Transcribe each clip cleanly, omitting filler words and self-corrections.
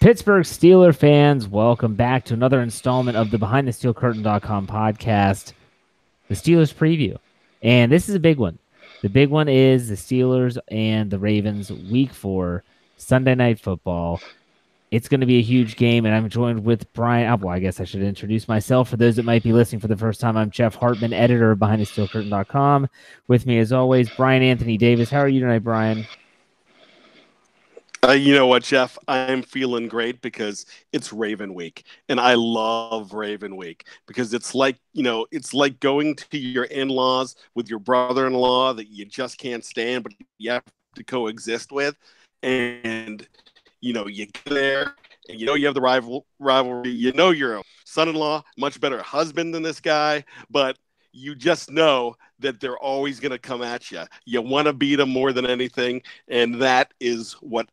Pittsburgh Steelers fans, welcome back to another installment of the BehindTheSteelCurtain.com podcast, the Steelers preview. And this is a big one. The big one is the Steelers and the Ravens Week 4 Sunday Night Football. It's going to be a huge game, and I'm joined with Bryan. Well, I guess I should introduce myself. For those that might be listening for the first time, I'm Jeff Hartman, editor of BehindTheSteelCurtain.com. With me, as always, Bryan Anthony Davis. How are you tonight, Bryan? You know what, Jeff? I'm feeling great because it's Raven Week, and I love Raven Week because it's like going to your in-laws with your brother-in-law that you just can't stand, but you have to coexist with, and you get there, and you have the rivalry. You're a son-in-law, much better husband than this guy, but you just know that they're always going to come at you. You want to beat them more than anything, and that is what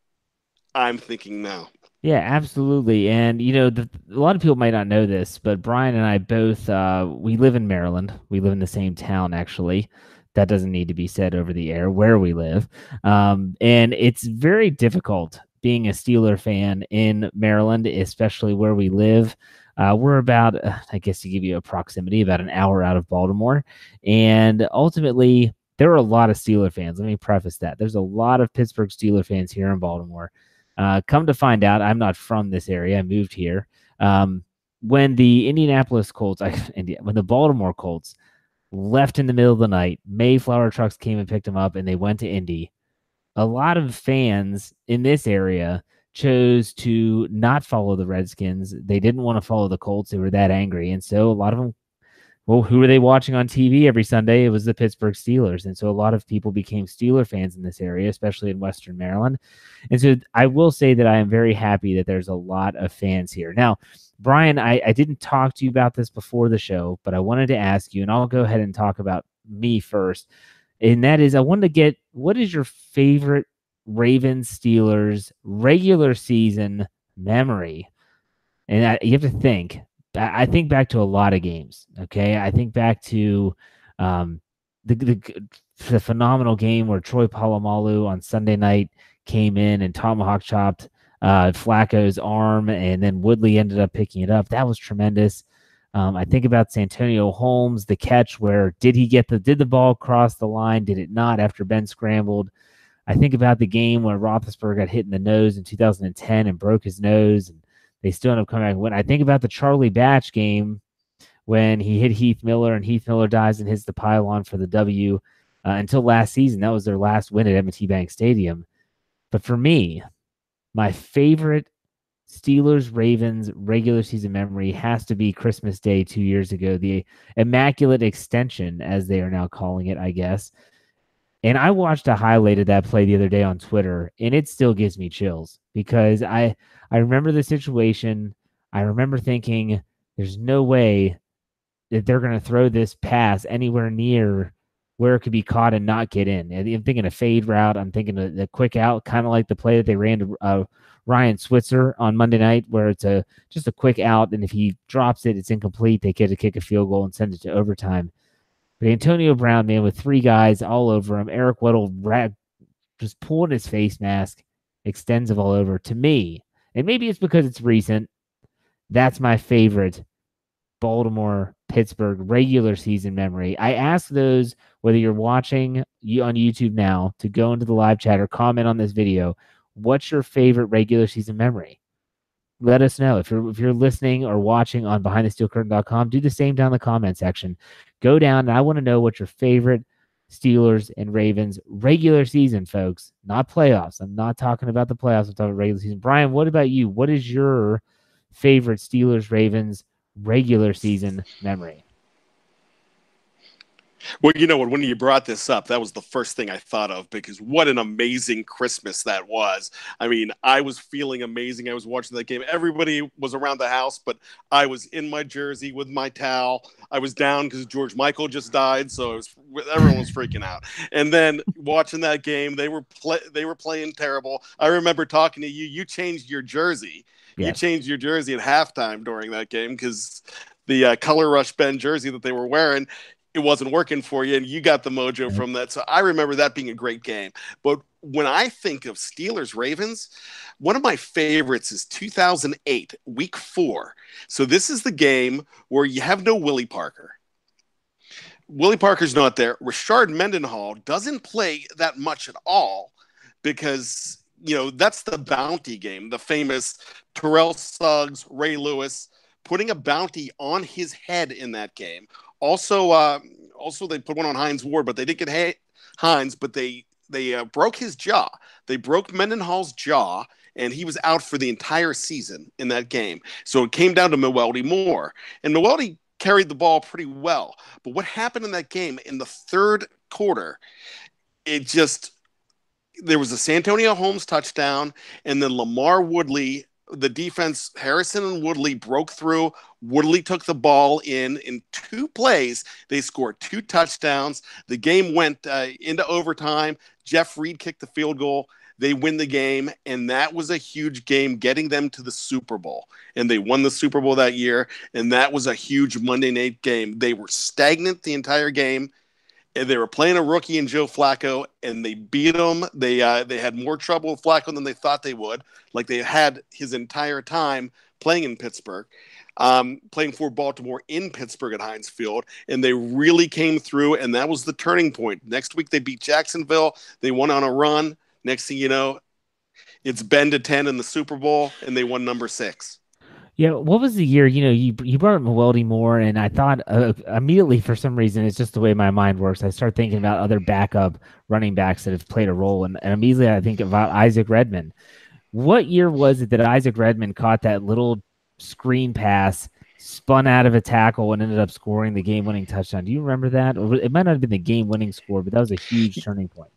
I'm thinking now. Yeah, absolutely. And, a lot of people might not know this, but Bryan and I both, we live in Maryland. We live in the same town, actually. That doesn't need to be said over the air where we live. And it's very difficult being a Steeler fan in Maryland, especially where we live. We're about, I guess to give you a proximity, about an hour out of Baltimore. And ultimately, there are a lot of Steeler fans. Let me preface that. There's a lot of Pittsburgh Steeler fans here in Baltimore. Come to find out, I'm not from this area. I moved here. When the Indianapolis Colts, when the Baltimore Colts left in the middle of the night, Mayflower trucks came and picked them up, and they went to Indy. A lot of fans in this area chose to not follow the Redskins. They didn't want to follow the Colts. They were that angry. And so a lot of them, well, who were they watching on TV every Sunday? It was the Pittsburgh Steelers. And so a lot of people became Steeler fans in this area, especially in Western Maryland. And so I will say that I am very happy that there's a lot of fans here. Now, Bryan, I didn't talk to you about this before the show, but I wanted to ask you, and I'll go ahead and talk about me first. And that is, I wanted to get, what is your favorite Ravens Steelers regular season memory? And you have to think. I think back to a lot of games. Okay, I think back to the phenomenal game where Troy Polamalu on Sunday night came in and tomahawk chopped Flacco's arm, and then Woodley ended up picking it up. That was tremendous. I think about Santonio Holmes, the catch where did the ball cross the line? Did it not after Ben scrambled? I think about the game where Roethlisberger got hit in the nose in 2010 and broke his nose, and they still end up coming back and win. I think about the Charlie Batch game when he hit Heath Miller and Heath Miller dives and hits the pylon for the W. Until last season, that was their last win at M&T Bank Stadium. But for me, my favorite Steelers-Ravens regular season memory has to be Christmas Day 2 years ago, the Immaculate Extension, as they are now calling it, I guess. And I watched a highlight of that play the other day on Twitter, and it still gives me chills because I remember the situation. I remember thinking there's no way that they're going to throw this pass anywhere near where it could be caught and not get in. I'm thinking a fade route. I'm thinking the quick out, kind of like the play that they ran to Ryan Switzer on Monday night, where it's just a quick out, and if he drops it, it's incomplete. They get to kick a field goal and send it to overtime. But Antonio Brown, man, with three guys all over him, Eric Weddle just pulling his face mask, extensive all over. To me, and maybe it's because it's recent, that's my favorite Baltimore-Pittsburgh regular season memory. I ask those, whether you're watching on YouTube now, to go into the live chat or comment on this video, what's your favorite regular season memory? Let us know. If you're listening or watching on BehindTheSteelCurtain.com, do the same down in the comment section. Go down, and I want to know what your favorite Steelers and Ravens regular season, folks, not playoffs. I'm not talking about the playoffs. I'm talking about regular season. Bryan, what about you? What is your favorite Steelers-Ravens regular season memory? Well, when you brought this up, that was the first thing I thought of because what an amazing Christmas that was. I mean, I was feeling amazing. I was watching that game. Everybody was around the house, but I was in my jersey with my towel. I was down because George Michael just died, so everyone was freaking out. And then watching that game, they were playing terrible. I remember talking to you. You changed your jersey. Yes. You changed your jersey at halftime during that game because the Color Rush Ben jersey that they were wearing, it wasn't working for you, and you got the mojo from that. So I remember that being a great game. But when I think of Steelers Ravens, one of my favorites is 2008, week 4. So this is the game where you have no Willie Parker. Willie Parker's not there. Rashard Mendenhall doesn't play that much at all because, that's the bounty game, the famous Terrell Suggs, Ray Lewis putting a bounty on his head in that game. Also, they put one on Heinz Ward, but they didn't get Heinz, but they broke his jaw. They broke Mendenhall's jaw, and he was out for the entire season in that game. So it came down to Mewelde Moore, and Mewelde carried the ball pretty well. But what happened in that game in the third quarter, there was a Santonio Holmes touchdown, and then Lamar Woodley, the defense, Harrison and Woodley broke through. Woodley took the ball in 2 plays. They scored 2 touchdowns. The game went into overtime. Jeff Reed kicked the field goal. They win the game, and that was a huge game getting them to the Super Bowl. And they won the Super Bowl that year, and that was a huge Monday night game. They were stagnant the entire game. And they were playing a rookie in Joe Flacco, and they beat him. They had more trouble with Flacco than they thought they would, like they had his entire time playing in Pittsburgh, playing for Baltimore in Pittsburgh at Heinz Field, and they really came through, and that was the turning point. Next week they beat Jacksonville. They went on a run. Next thing you know, it's Ben to 10 in the Super Bowl, and they won number 6. Yeah, what was the year? You brought up Mewelde Moore, and I thought immediately, for some reason, it's just the way my mind works. I start thinking about other backup running backs that have played a role, and immediately I think about Isaac Redman. What year was it that Isaac Redman caught that little screen pass, spun out of a tackle, and ended up scoring the game-winning touchdown? Do you remember that? Or it might not have been the game-winning score, but that was a huge turning point.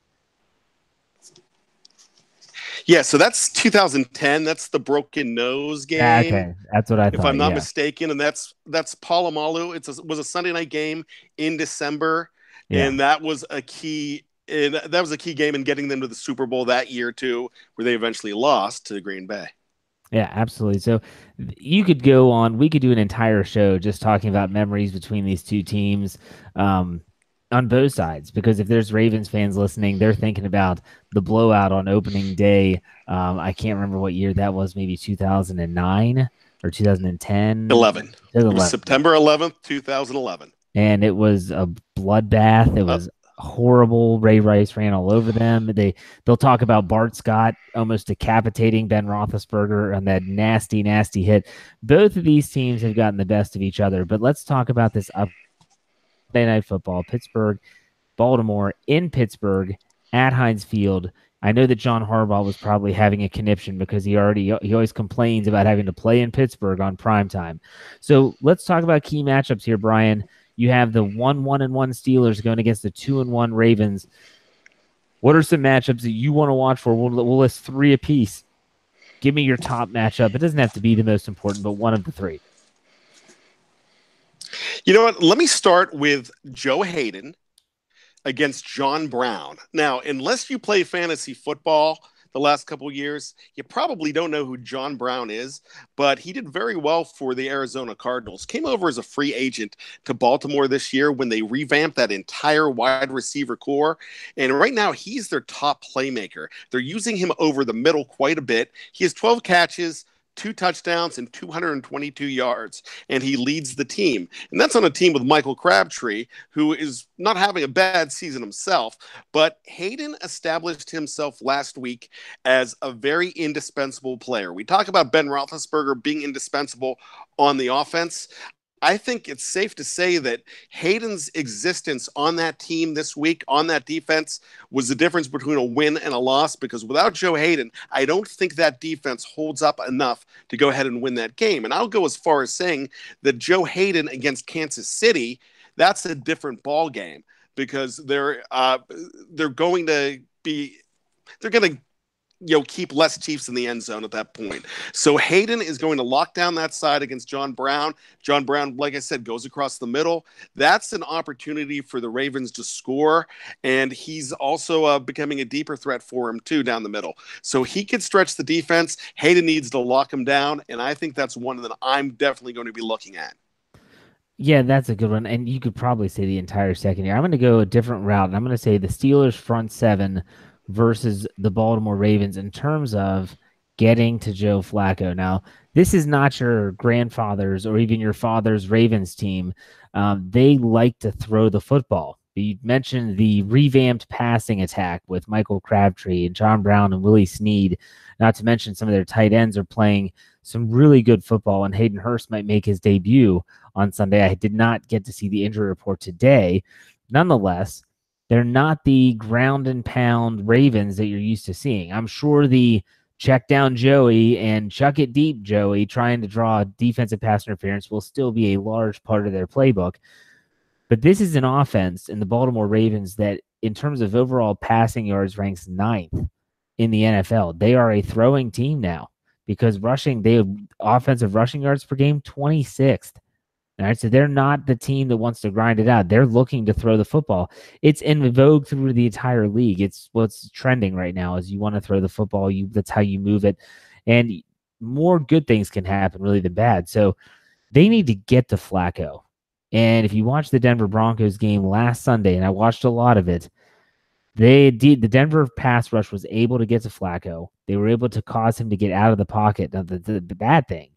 Yeah, so that's 2010. That's the broken nose game. Okay, that's what I thought. If I'm not mistaken, and that's Palomalu. It was a Sunday night game in December, and that was a key. And that was a key game in getting them to the Super Bowl that year too, where they eventually lost to Green Bay. Yeah, absolutely. So you could go on. We could do an entire show just talking about memories between these two teams. On both sides, because if there's Ravens fans listening, they're thinking about the blowout on opening day. I can't remember what year that was, maybe 2009 or 2010. 11. It was September 11th, 2011. And it was a bloodbath. It was horrible. Ray Rice ran all over them. They'll talk about Bart Scott almost decapitating Ben Roethlisberger on that nasty, nasty hit. Both of these teams have gotten the best of each other, but let's talk about this Monday Night Football, Pittsburgh, Baltimore, in Pittsburgh at Heinz Field. I know that John Harbaugh was probably having a conniption because he always complains about having to play in Pittsburgh on primetime. So let's talk about key matchups here, Brian. You have the 1-1-1 Steelers going against the 2-1 Ravens. What are some matchups that you want to watch for? We'll list 3 apiece. Give me your top matchup. It doesn't have to be the most important, but one of the 3. You know what? Let me start with Joe Hayden against John Brown. Now, unless you play fantasy football the last couple of years, you probably don't know who John Brown is, but he did very well for the Arizona Cardinals. Came over as a free agent to Baltimore this year when they revamped that entire wide receiver core. And right now, he's their top playmaker. They're using him over the middle quite a bit. He has 12 catches, 2 touchdowns, and 222 yards, and he leads the team. And that's on a team with Michael Crabtree, who is not having a bad season himself, but Hayden established himself last week as a very indispensable player. We talk about Ben Roethlisberger being indispensable on the offense. I think it's safe to say that Hayden's existence on that team this week, on that defense, was the difference between a win and a loss, because without Joe Hayden, I don't think that defense holds up enough to go ahead and win that game. And I'll go as far as saying that Joe Hayden against Kansas City, that's a different ball game, because they're going to keep less Chiefs in the end zone at that point. So Hayden is going to lock down that side against John Brown. John Brown, like I said, goes across the middle. That's an opportunity for the Ravens to score, and he's also becoming a deeper threat for him too down the middle. So he could stretch the defense. Hayden needs to lock him down, and I think that's one that I'm definitely going to be looking at. Yeah, that's a good one. And you could probably say the entire secondary. I'm going to go a different route, and I'm going to say the Steelers front 7 versus the Baltimore Ravens in terms of getting to Joe Flacco. Now, this is not your grandfather's or even your father's Ravens team. They like to throw the football. You mentioned the revamped passing attack with Michael Crabtree and John Brown and Willie Snead, not to mention some of their tight ends are playing some really good football, and Hayden Hurst might make his debut on Sunday. I did not get to see the injury report today. Nonetheless, they're not the ground and pound Ravens that you're used to seeing. I'm sure the check down Joey and chuck it deep Joey trying to draw defensive pass interference will still be a large part of their playbook. But this is an offense in the Baltimore Ravens that, in terms of overall passing yards, ranks 9th in the NFL. They are a throwing team now because they have offensive rushing yards per game 26th. All right, so they're not the team that wants to grind it out. They're looking to throw the football. It's in vogue through the entire league. It's what's trending right now is you want to throw the football. That's how you move it. And more good things can happen really than bad. So they need to get to Flacco. And if you watch the Denver Broncos game last Sunday, and I watched a lot of it, the Denver pass rush was able to get to Flacco. They were able to cause him to get out of the pocket. Now, the bad thing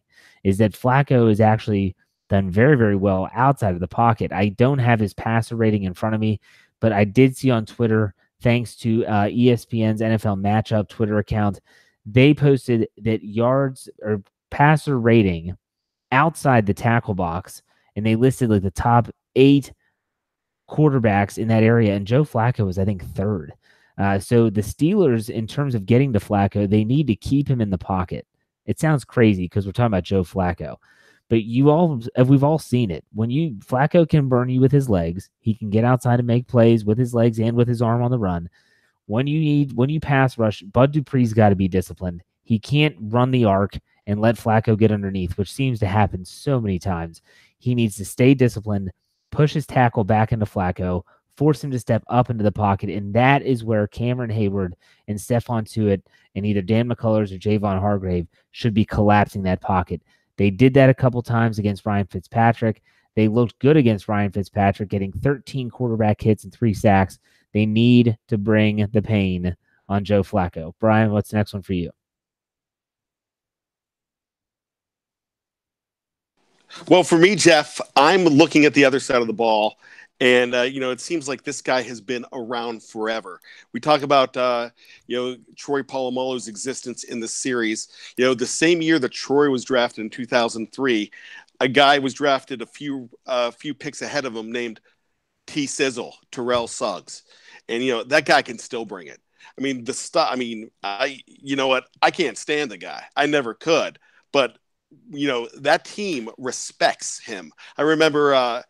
is that Flacco is actually done very, very well outside of the pocket. I don't have his passer rating in front of me, but I did see on Twitter, thanks to ESPN's NFL Matchup Twitter account, they posted that yards or passer rating outside the tackle box, and they listed like the top 8 quarterbacks in that area, and Joe Flacco was, I think, 3rd. So the Steelers, in terms of getting to Flacco, they need to keep him in the pocket. It sounds crazy because we're talking about Joe Flacco, but we've all seen it. When Flacco can burn you with his legs, he can get outside and make plays with his legs and with his arm on the run. When you pass rush, Bud Dupree's got to be disciplined. He can't run the arc and let Flacco get underneath, which seems to happen so many times. He needs to stay disciplined, push his tackle back into Flacco, force him to step up into the pocket, and that is where Cameron Hayward and Stephon Tuitt and either Dan McCullers or Javon Hargrave should be collapsing that pocket. They did that a couple times against Ryan Fitzpatrick. They looked good against Ryan Fitzpatrick, getting 13 quarterback hits and 3 sacks. They need to bring the pain on Joe Flacco. Brian, what's the next one for you? Well, for me, Jeff, I'm looking at the other side of the ball. And, it seems like this guy has been around forever. We talk about, Troy Polamalu's existence in the series. The same year that Troy was drafted in 2003, a guy was drafted a few picks ahead of him named T-Sizzle, Terrell Suggs. And, that guy can still bring it. I mean, I can't stand the guy. I never could. But, that team respects him. I remember,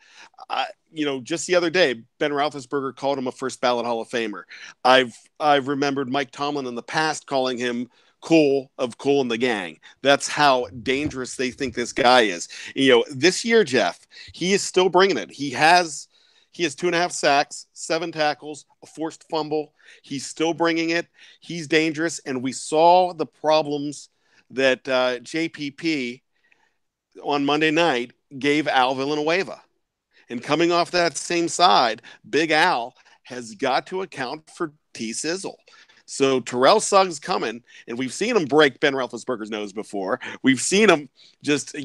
just the other day, Ben Roethlisberger called him a first ballot Hall of Famer. I've remembered Mike Tomlin in the past calling him Cool and the Gang. That's how dangerous they think this guy is. This year, Jeff, he is still bringing it. He has 2.5 sacks, 7 tackles, a forced fumble. He's still bringing it. He's dangerous, and we saw the problems that JPP on Monday night gave Al Villanueva. And coming off that same side, Big Al has got to account for T-Sizzle. So Terrell Suggs coming, and we've seen him break Ben Roethlisberger's nose before. We've seen him just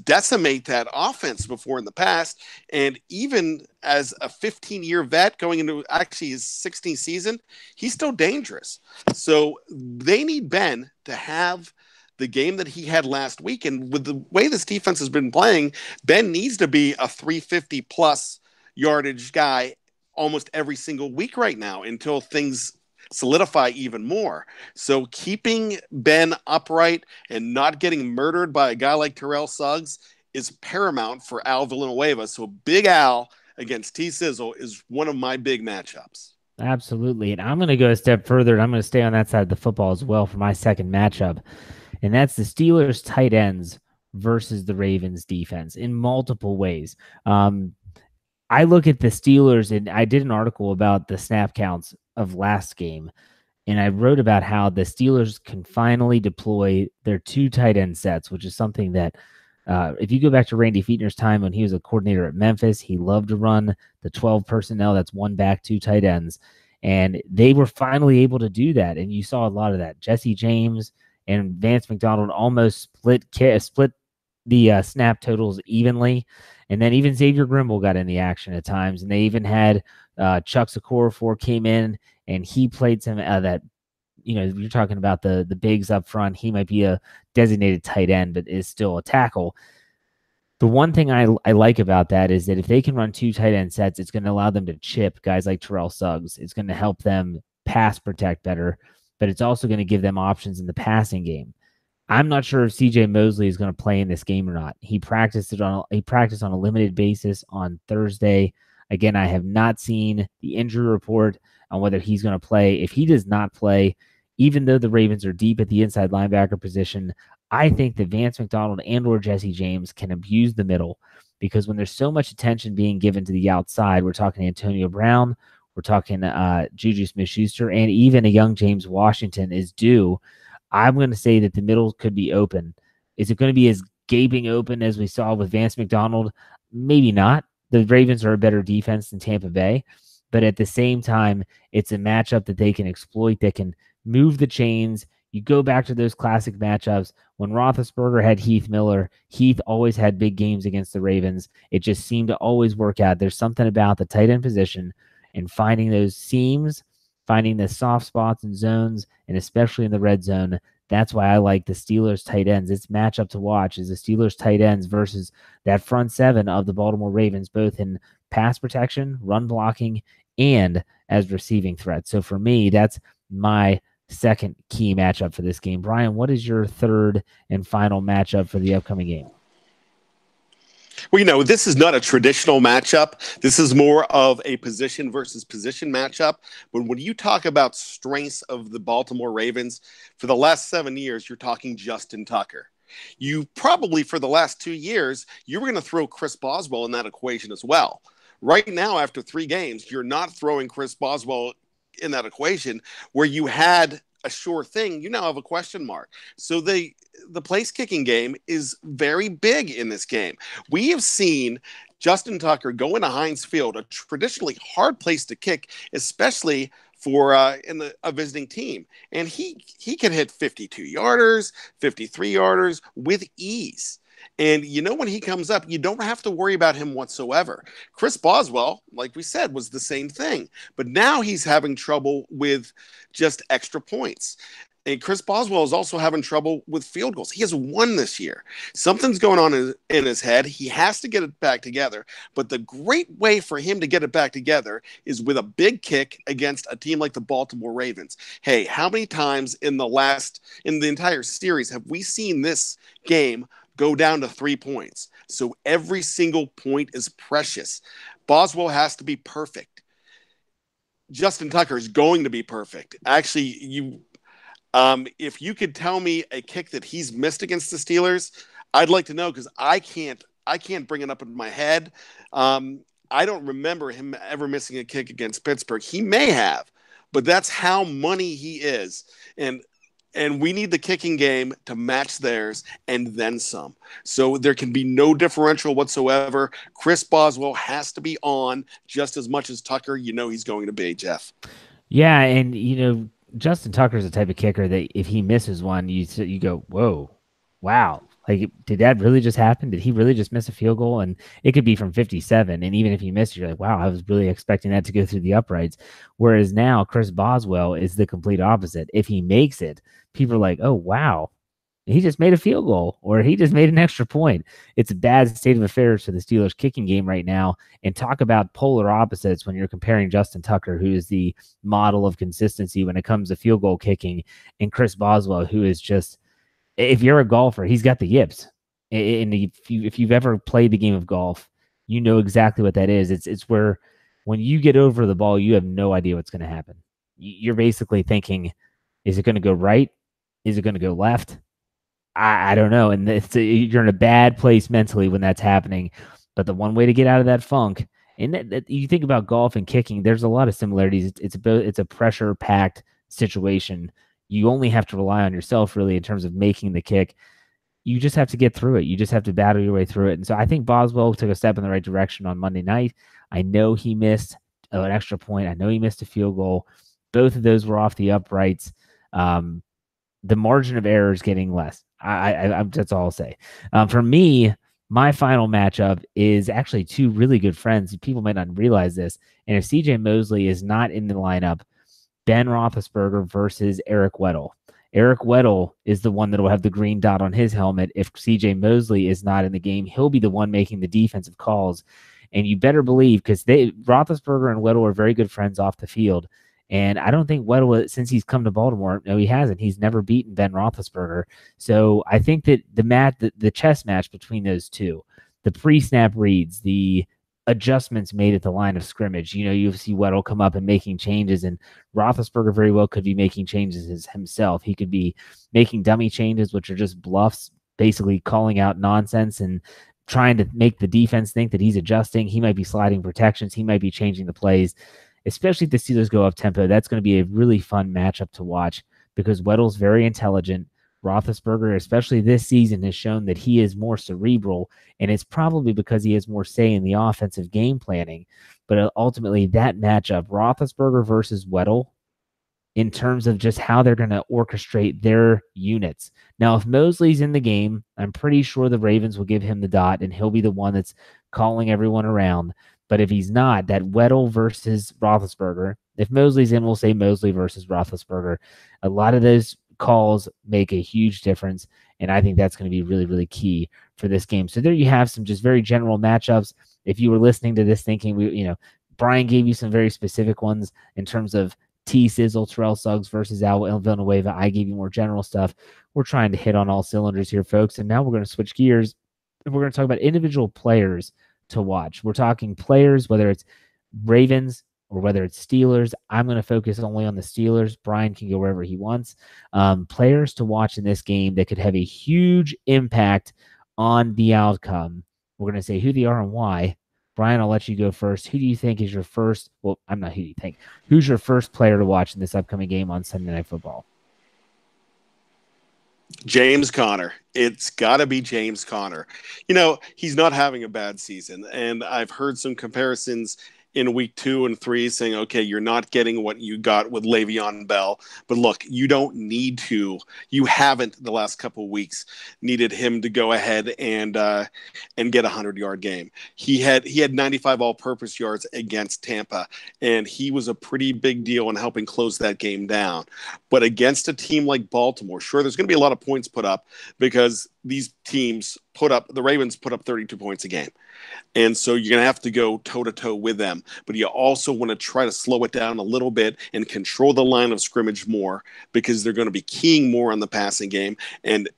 decimate that offense before in the past. And even as a 15-year vet going into actually his 16th season, he's still dangerous. So they need Ben to have the game that he had last week. And with the way this defense has been playing, Ben needs to be a 350-plus yardage guy almost every single week right now until things solidify even more. So keeping Ben upright and not getting murdered by a guy like Terrell Suggs is paramount for Al Villanueva. So Big Al against T-Sizzle is one of my big matchups. Absolutely. And I'm going to go a step further, and I'm going to stay on that side of the football as well for my second matchup. And that's the Steelers tight ends versus the Ravens defense in multiple ways. I look at the Steelers, and I did an article about the snap counts of last game, and I wrote about how the Steelers can finally deploy their 2 tight end sets, which is something that if you go back to Randy Fichtner's time when he was a coordinator at Memphis, he loved to run the 12 personnel. That's 1 back, 2 tight ends. And they were finally able to do that. And you saw a lot of that. Jesse James and Vance McDonald almost split the snap totals evenly. And then even Xavier Grimble got in the action at times. And they even had Chuck Okorafor came in and he played some that, you're talking about the bigs up front. He might be a designated tight end, but is still a tackle. The one thing I like about that is that if they can run 2 tight end sets, it's going to allow them to chip guys like Terrell Suggs. It's going to help them pass protect better, but it's also going to give them options in the passing game. I'm not sure if CJ Mosley is going to play in this game or not. He practiced on a limited basis on Thursday. Again, I have not seen the injury report on whether he's going to play. If he does not play, even though the Ravens are deep at the inside linebacker position, I think that Vance McDonald and or Jesse James can abuse the middle, because when there's so much attention being given to the outside, we're talking Antonio Brown, we're talking Juju Smith-Schuster, and even a young James Washington is due. I'm going to say that the middle could be open. Is it going to be as gaping open as we saw with Vance McDonald? Maybe not. The Ravens are a better defense than Tampa Bay, but at the same time, it's a matchup that they can exploit, that can move the chains. You go back to those classic matchups. When Roethlisberger had Heath Miller, Heath always had big games against the Ravens. It just seemed to always work out. There's something about the tight end position and finding those seams, finding the soft spots and zones, and especially in the red zone. That's why I like the Steelers tight ends. It's matchup to watch is the Steelers tight ends versus that front seven of the Baltimore Ravens, both in pass protection, run blocking, and as receiving threats. So for me, that's my second key matchup for this game. Bryan, what is your third and final matchup for the upcoming game? Well, this is not a traditional matchup. This is more of a position versus position matchup. But when you talk about strengths of the Baltimore Ravens, for the last 7 years, you're talking Justin Tucker. You probably, for the last 2 years, you were going to throw Chris Boswell in that equation as well. Right now, after 3 games, you're not throwing Chris Boswell in that equation where you had a sure thing. You now have a question mark. So the place kicking game is very big in this game. We have seen Justin Tucker go into Heinz Field, a traditionally hard place to kick, especially for a visiting team. And he can hit 52-yarders, 53-yarders with ease. And when he comes up, you don't have to worry about him whatsoever. Chris Boswell, like we said, was the same thing. But now he's having trouble with just extra points. And Chris Boswell is also having trouble with field goals. He has 1 this year. Something's going on in his head. He has to get it back together. But the great way for him to get it back together is with a big kick against a team like the Baltimore Ravens. Hey, how many times in the entire series have we seen this game go down to 3 points? So every single point is precious. Boswell has to be perfect. Justin Tucker is going to be perfect. Actually, if you could tell me a kick that he's missed against the Steelers, I'd like to know, because I can't bring it up in my head. I don't remember him ever missing a kick against Pittsburgh. He may have, but that's how money he is. And we need the kicking game to match theirs and then some. So there can be no differential whatsoever. Chris Boswell has to be on just as much as Tucker, he's going to be, Jeff. Yeah, and, Justin Tucker is the type of kicker that if he misses one, you go, whoa, wow. Like, did that really just happen? Did he really just miss a field goal? And it could be from 57. And even if he missed, you're like, wow, I was really expecting that to go through the uprights. Whereas now Chris Boswell is the complete opposite. If he makes it, people are like, oh, wow, he just made a field goal or he just made an extra point. It's a bad state of affairs for the Steelers kicking game right now. And talk about polar opposites when you're comparing Justin Tucker, who is the model of consistency when it comes to field goal kicking, and Chris Boswell, who is just, if you're a golfer, he's got the yips. And if you've ever played the game of golf, you know exactly what that is. It's where when you get over the ball, you have no idea what's going to happen. You're basically thinking, is it going to go right? Is it going to go left? I don't know. And you're in a bad place mentally when that's happening. But the one way to get out of that funk, and you think about golf and kicking, there's a lot of similarities. It's a pressure-packed situation. You only have to rely on yourself, really, in terms of making the kick. You just have to get through it. You just have to battle your way through it. And so I think Boswell took a step in the right direction on Monday night. I know he missed an extra point. I know he missed a field goal. Both of those were off the uprights. The margin of error is getting less. That's all I'll say. For me, my final matchup is actually two really good friends. People might not realize this. And if CJ Mosley is not in the lineup, Ben Roethlisberger versus Eric Weddle. Eric Weddle is the one that will have the green dot on his helmet. If CJ Mosley is not in the game, he'll be the one making the defensive calls. And you better believe, because Roethlisberger and Weddle are very good friends off the field. And I don't think Weddle, since he's come to Baltimore, no, he hasn't. He's never beaten Ben Roethlisberger. So I think that the chess match between those two, the pre-snap reads, the adjustments made at the line of scrimmage, you see Weddle come up and making changes, and Roethlisberger very well could be making changes himself. He could be making dummy changes, which are just bluffs, basically calling out nonsense and trying to make the defense think that he's adjusting. He might be sliding protections. He might be changing the plays. Especially if the Steelers go up tempo, that's going to be a really fun matchup to watch because Weddle's very intelligent. Roethlisberger, especially this season, has shown that he is more cerebral, and it's probably because he has more say in the offensive game planning. But ultimately, that matchup, Roethlisberger versus Weddle, in terms of just how they're going to orchestrate their units. Now, if Mosley's in the game, I'm pretty sure the Ravens will give him the dot, and he'll be the one that's calling everyone around. But if he's not, that Weddle versus Roethlisberger, if Mosley's in, we'll say Mosley versus Roethlisberger. A lot of those calls make a huge difference, and I think that's going to be really, really key for this game. So there you have some just very general matchups. If you were listening to this thinking, Bryan gave you some very specific ones in terms of T. Sizzle, Terrell Suggs versus Al Villanueva. I gave you more general stuff. We're trying to hit on all cylinders here, folks, and now we're going to switch gears, and we're going to talk about individual players to watch. We're talking players, whether it's Ravens or whether it's Steelers. I'm going to focus only on the Steelers. Bryan can go wherever he wants. Players to watch in this game that could have a huge impact on the outcome. We're going to say who they are and why. Bryan, I'll let you go first. Who do you think is your first? Well, I'm not who do you think. Who's your first player to watch in this upcoming game on Sunday Night Football? James Conner. It's got to be James Conner. He's not having a bad season, and I've heard some comparisons in week 2 and 3 saying, okay, you're not getting what you got with Le'Veon Bell. But look, you don't need to. You haven't the last couple of weeks needed him to go ahead and get a 100-yard game. He had 95 all-purpose yards against Tampa, and he was a pretty big deal in helping close that game down. But against a team like Baltimore, sure, there's going to be a lot of points put up because these teams the Ravens put up 32 points a game. And so you're going to have to go toe-to-toe with them. But you also want to try to slow it down a little bit and control the line of scrimmage more because they're going to be keying more on the passing game. And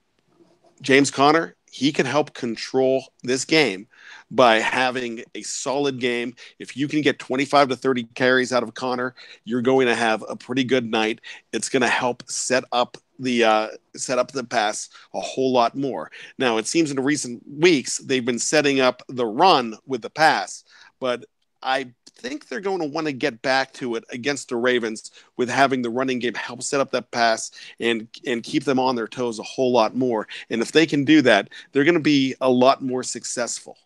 James Conner, he can help control this game by having a solid game. If you can get 25 to 30 carries out of Conner, you're going to have a pretty good night. It's going to help set up the pass a whole lot more. Now, it seems in the recent weeks they've been setting up the run with the pass, but I think they're going to want to get back to it against the Ravens with having the running game help set up that pass and keep them on their toes a whole lot more. And if they can do that, they're going to be a lot more successful.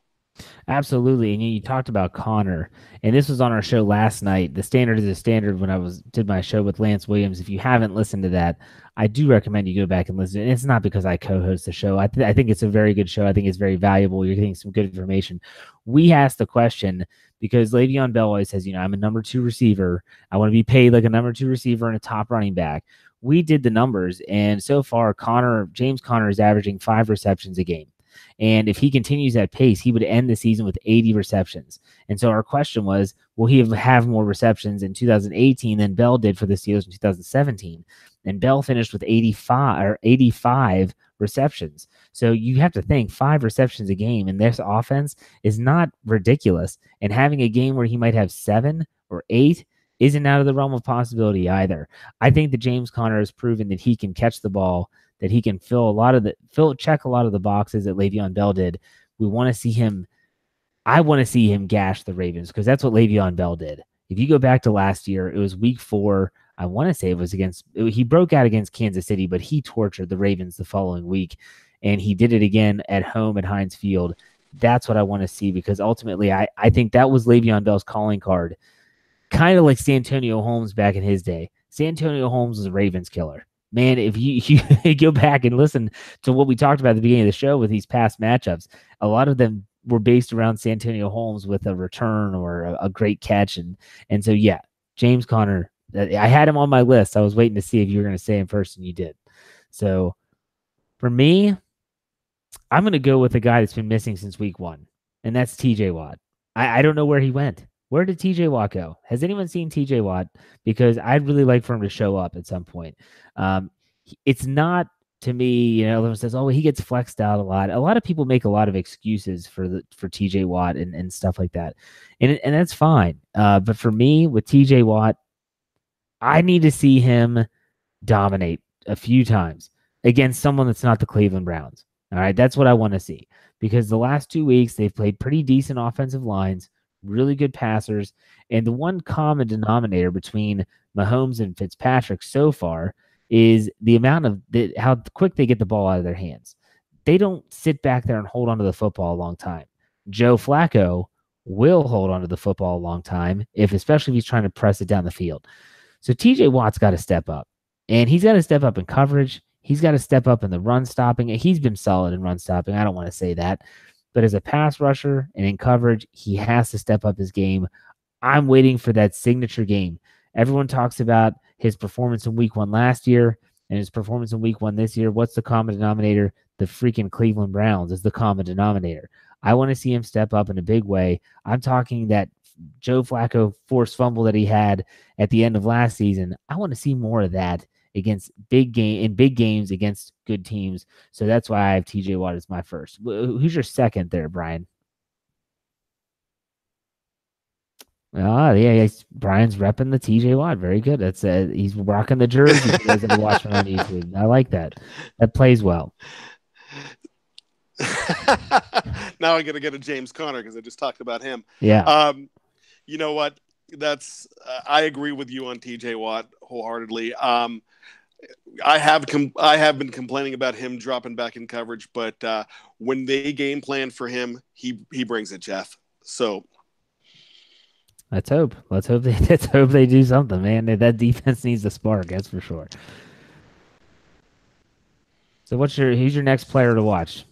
Absolutely. And you talked about Conner, and this was on our show last night. The Standard is a Standard when I did my show with Lance Williams. If you haven't listened to that, I do recommend you go back and listen. And it's not because I co-host the show. I think it's a very good show. I think it's very valuable. You're getting some good information. We asked the question because Le'Veon Bell always says, I'm a number 2 receiver. I want to be paid like a number 2 receiver and a top running back. We did the numbers, and so far, James Conner is averaging 5 receptions a game. And if he continues that pace, he would end the season with 80 receptions. And so our question was, will he have more receptions in 2018 than Bell did for the Steelers in 2017? And Bell finished with 85 receptions. So you have to think 5 receptions a game in this offense is not ridiculous. And having a game where he might have 7 or 8 isn't out of the realm of possibility either. I think that James Conner has proven that he can catch the ball, that he can check a lot of the boxes that Le'Veon Bell did. We want to see him. I want to see him gash the Ravens because that's what Le'Veon Bell did. If you go back to last year, it was week 4. I want to say it was he broke out against Kansas City, but he tortured the Ravens the following week, and he did it again at home at Heinz Field. That's what I want to see because ultimately I think that was Le'Veon Bell's calling card. kind of like Santonio Holmes back in his day. Santonio Holmes was a Ravens killer. Man, if you go back and listen to what we talked about at the beginning of the show with these past matchups, a lot of them were based around Santonio Holmes with a return or a great catch. And so, yeah, James Conner, I had him on my list. I was waiting to see if you were going to say him first, and you did. So for me, I'm going to go with a guy that's been missing since week 1, and that's TJ Watt. I don't know where he went. Where did TJ Watt go? Has anyone seen TJ Watt? Because I'd really like for him to show up at some point. It's not, to me, everyone says, oh, he gets flexed out a lot. A lot of people make a lot of excuses for TJ Watt and stuff like that. And that's fine. But for me, with TJ Watt, I need to see him dominate a few times against someone that's not the Cleveland Browns. All right, that's what I want to see, because the last 2 weeks they've played pretty decent offensive lines, really good passers, and the one common denominator between Mahomes and Fitzpatrick so far is the amount of how quick they get the ball out of their hands. They don't sit back there and hold onto the football a long time. Joe Flacco will hold onto the football a long time, especially if he's trying to press it down the field. So TJ Watt's got to step up, and he's got to step up in coverage. He's got to step up in the run stopping. He's been solid in run stopping. I don't want to say that. But as a pass rusher and in coverage, he has to step up his game. I'm waiting for that signature game. Everyone talks about his performance in week 1 last year and his performance in week 1 this year. What's the common denominator? The freaking Cleveland Browns is the common denominator. I want to see him step up in a big way. I'm talking that Joe Flacco forced fumble that he had at the end of last season. I want to see more of that against big games against good teams. So that's why I have TJ Watt as my first. Who's your second there, Brian? Yeah, Brian's repping the TJ Watt. Very good. That's he's rocking the jersey. You guys ever watch him on YouTube? I like that. That plays well. Now I got to get a James Conner because I just talked about him. Yeah. You know what? That's I agree with you on TJ Watt wholeheartedly. I have been complaining about him dropping back in coverage, but when they game plan for him, he brings it, Jeff. So let's hope they do something, man. That defense needs a spark, that's for sure. So who's your next player to watch?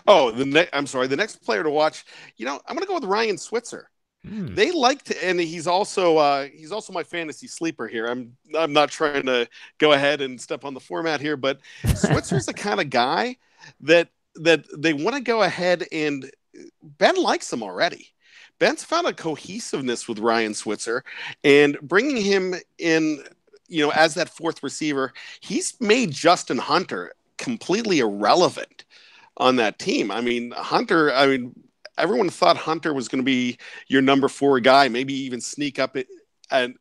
Oh, the next player to watch. I'm going to go with Ryan Switzer. They like to, and he's also my fantasy sleeper here. I'm not trying to go ahead and step on the format here, but Switzer's the kind of guy that they want to go ahead, and Ben likes him already. Ben's found a cohesiveness with Ryan Switzer, and bringing him in, as that fourth receiver, he's made Justin Hunter completely irrelevant on that team. Everyone thought Hunter was going to be your number 4 guy, maybe even sneak up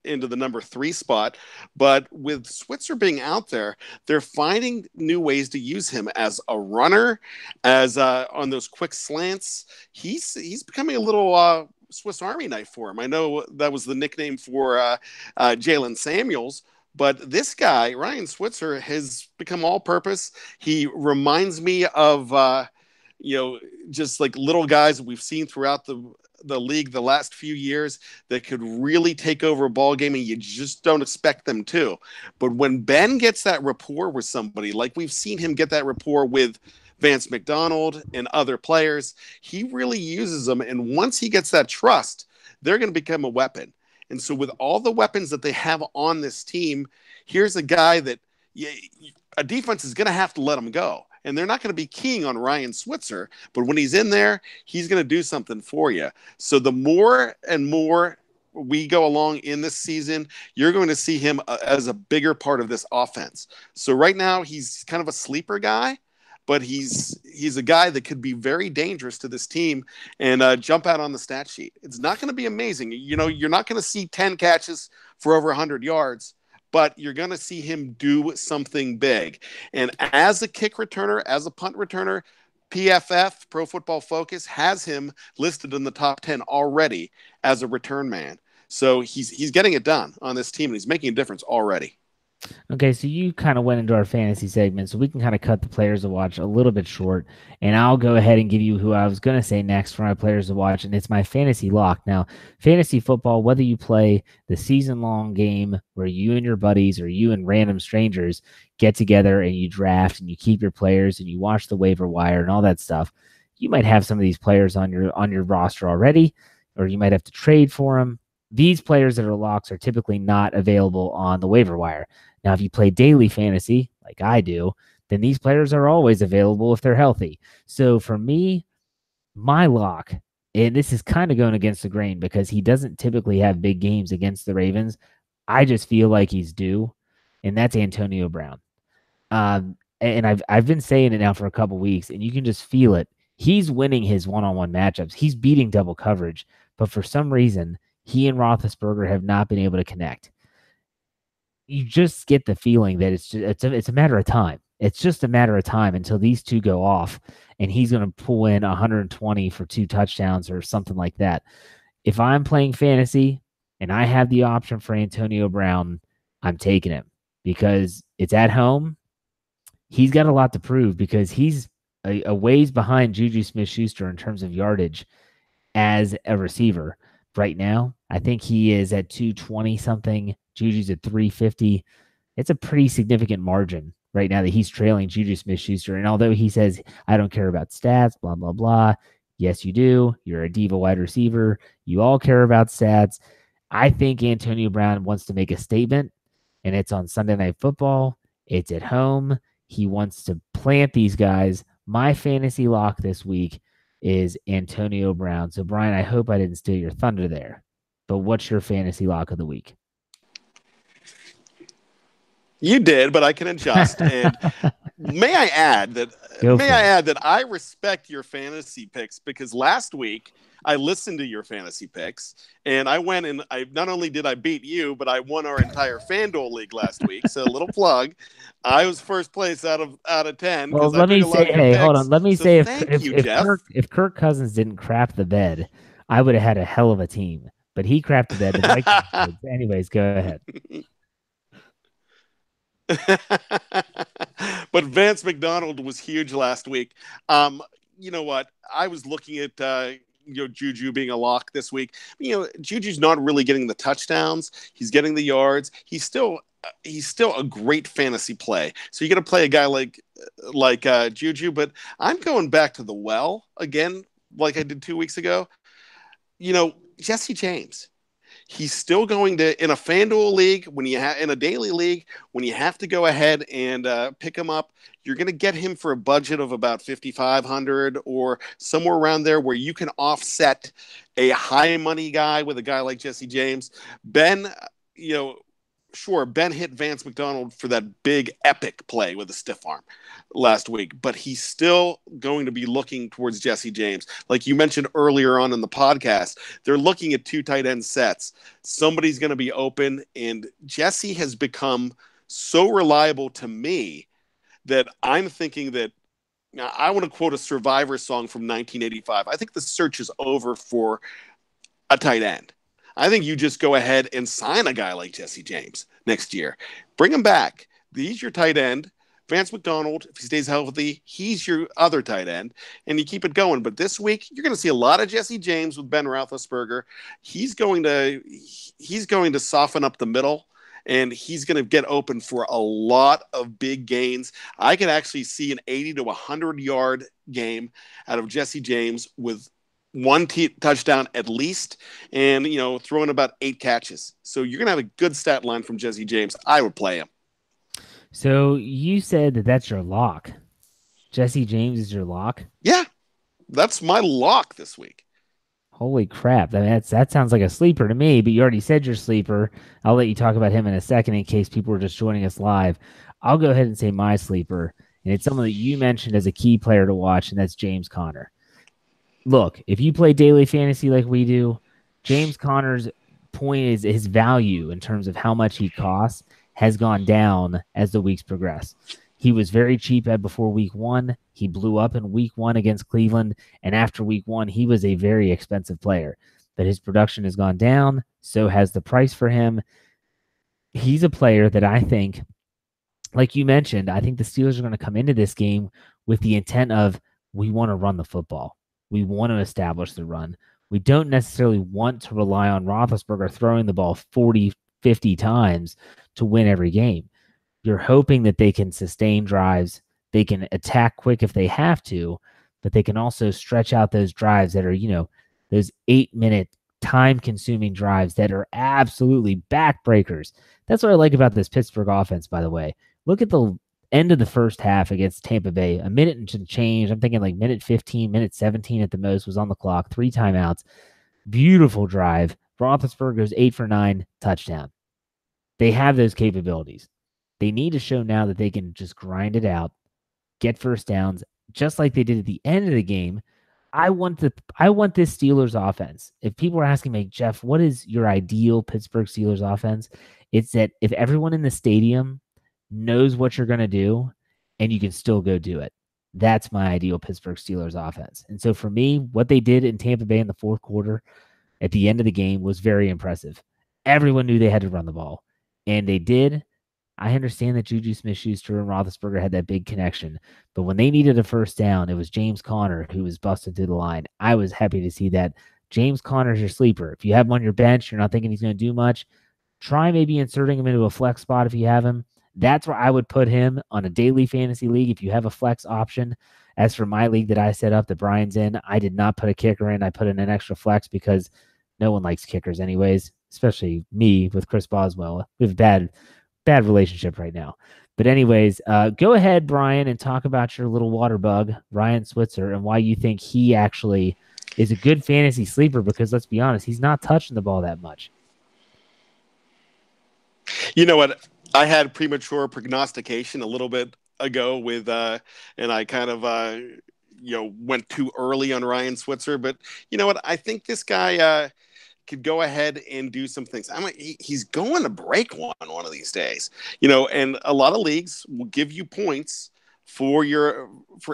into the number 3 spot. But with Switzer being out there, they're finding new ways to use him as a runner, as on those quick slants. He's becoming a little Swiss Army knife for him. I know that was the nickname for Jalen Samuels. But this guy, Ryan Switzer, has become all-purpose. He reminds me of just like little guys that we've seen throughout the league the last few years that could really take over a ball game, and you just don't expect them to. But when Ben gets that rapport with somebody, like we've seen him get that rapport with Vance McDonald and other players, he really uses them. And once he gets that trust, they're going to become a weapon. And so with all the weapons that they have on this team, here's a guy that a defense is going to have to let him go. And they're not going to be keying on Ryan Switzer, but when he's in there, he's going to do something for you. So the more and more we go along in this season, you're going to see him as a bigger part of this offense. So right now, he's kind of a sleeper guy, but he's a guy that could be very dangerous to this team and jump out on the stat sheet. It's not going to be amazing. You're not going to see 10 catches for over 100 yards, but you're going to see him do something big. And as a kick returner, as a punt returner, PFF, Pro Football Focus, has him listed in the top 10 already as a return man. So he's getting it done on this team, and he's making a difference already. Okay, so you kind of went into our fantasy segment, so we can kind of cut the players to watch a little bit short, and I'll go ahead and give you who I was going to say next for my players to watch, and it's my fantasy lock. Now, fantasy football, whether you play the season-long game where you and your buddies or you and random strangers get together and you draft and you keep your players and you watch the waiver wire and all that stuff, you might have some of these players on your roster already, or you might have to trade for them. These players that are locks are typically not available on the waiver wire. Now, if you play daily fantasy, like I do, then these players are always available if they're healthy. So for me, my lock, and this is kind of going against the grain because he doesn't typically have big games against the Ravens. I just feel like he's due, and that's Antonio Brown. And I've been saying it now for a couple weeks, and you can just feel it. He's winning his one-on-one matchups. He's beating double coverage, but for some reason, he and Roethlisberger have not been able to connect. You just get the feeling that it's a matter of time. It's just a matter of time until these two go off, and he's going to pull in 120 for 2 touchdowns or something like that. If I'm playing fantasy and I have the option for Antonio Brown, I'm taking him because it's at home. He's got a lot to prove because he's a ways behind Juju Smith-Schuster in terms of yardage as a receiver right now. I think he is at 220 something. Juju's at 350. It's a pretty significant margin right now that he's trailing Juju Smith-Schuster. And although he says, I don't care about stats, blah, blah, blah. Yes, you do. You're a diva wide receiver. You all care about stats. I think Antonio Brown wants to make a statement, and it's on Sunday Night Football. It's at home. He wants to plant these guys. My fantasy lock this week is Antonio Brown. So, Brian, I hope I didn't steal your thunder there. But what's your fantasy lock of the week? You did, but I can adjust. And may I add that I respect your fantasy picks because last week I listened to your fantasy picks and I went and I not only did I beat you, but I won our entire FanDuel league last week. So a little plug. I was first place out of 10. Well, let me say, hey, hold on. Let me say if Kirk Cousins didn't crap the bed, I would have had a hell of a team. But he crapped the bed. Anyways, go ahead. But Vance McDonald was huge last week. You know what? I was looking at Juju being a lock this week. Juju's not really getting the touchdowns. He's getting the yards. He's still a great fantasy play. So you got to play a guy like Juju. But I'm going back to the well again, like I did 2 weeks ago. Jesse James. He's still going to, in a FanDuel league, in a daily league, when you have to go ahead and pick him up, you're going to get him for a budget of about $5,500 or somewhere around there where you can offset a high money guy with a guy like Jesse James. Ben hit Vance McDonald for that big epic play with a stiff arm last week, but he's still going to be looking towards Jesse James. Like you mentioned earlier on in the podcast, they're looking at 2 tight end sets. Somebody's going to be open, and Jesse has become so reliable to me that I'm thinking that I want to quote a Survivor song from 1985. I think the search is over for a tight end. I think you just go ahead and sign a guy like Jesse James next year. Bring him back. He's your tight end. Vance McDonald, if he stays healthy, he's your other tight end, and you keep it going. But this week, you're going to see a lot of Jesse James with Ben Roethlisberger. He's going to soften up the middle, and he's going to get open for a lot of big gains. I can actually see an 80 to 100-yard game out of Jesse James with one touchdown at least, and throwing about 8 catches. So you're gonna have a good stat line from Jesse James. I would play him. So you said that's your lock. Jesse James is your lock? Yeah, that's my lock this week. Holy crap! That sounds like a sleeper to me. But you already said your sleeper. I'll let you talk about him in a second in case people are just joining us live. I'll go ahead and say my sleeper, and it's someone that you mentioned as a key player to watch, and that's James Conner. Look, if you play daily fantasy like we do, James Conner's point is his value in terms of how much he costs has gone down as the weeks progress. He was very cheap before week 1. He blew up in week 1 against Cleveland. And after week 1, he was a very expensive player. But his production has gone down. So has the price for him. He's a player that I think like you mentioned, I think the Steelers are going to come into this game with the intent of we want to run the football. We want to establish the run. We don't necessarily want to rely on Roethlisberger throwing the ball 40, 50 times to win every game. You're hoping that they can sustain drives. They can attack quick if they have to, but they can also stretch out those drives that are, those 8-minute time consuming drives that are absolutely backbreakers. That's what I like about this Pittsburgh offense, by the way. Look at the end of the first half against Tampa Bay, a minute and some change. I'm thinking like minute 15, minute 17 at the most was on the clock, 3 timeouts. Beautiful drive. Roethlisberger goes 8 for 9, touchdown. They have those capabilities. They need to show now that they can just grind it out, get first downs, just like they did at the end of the game. I want this Steelers offense. If people are asking me, Jeff, what is your ideal Pittsburgh Steelers offense? It's that if everyone in the stadium knows what you're going to do and you can still go do it. That's my ideal Pittsburgh Steelers offense. And so for me, what they did in Tampa Bay in the fourth quarter at the end of the game was very impressive. Everyone knew they had to run the ball, and they did. I understand that Juju Smith-Schuster and Roethlisberger had that big connection, but when they needed a first down, it was James Conner who was busted through the line. I was happy to see that. James Conner is your sleeper. If you have him on your bench, you're not thinking he's going to do much, try maybe inserting him into a flex spot if you have him. That's where I would put him on a daily fantasy league if you have a flex option. As for my league that I set up that Brian's in, I did not put a kicker in. I put in an extra flex because no one likes kickers anyways, especially me with Chris Boswell. We have a bad relationship right now. But anyways, go ahead, Brian, and talk about your little water bug, Ryan Switzer, and why you think he actually is a good fantasy sleeper because, let's be honest, he's not touching the ball that much. You know what? I had premature prognostication a little bit ago with, and I kind of, went too early on Ryan Switzer. But you know what? I think this guy could go ahead and do some things. He's going to break one of these days, and a lot of leagues will give you points for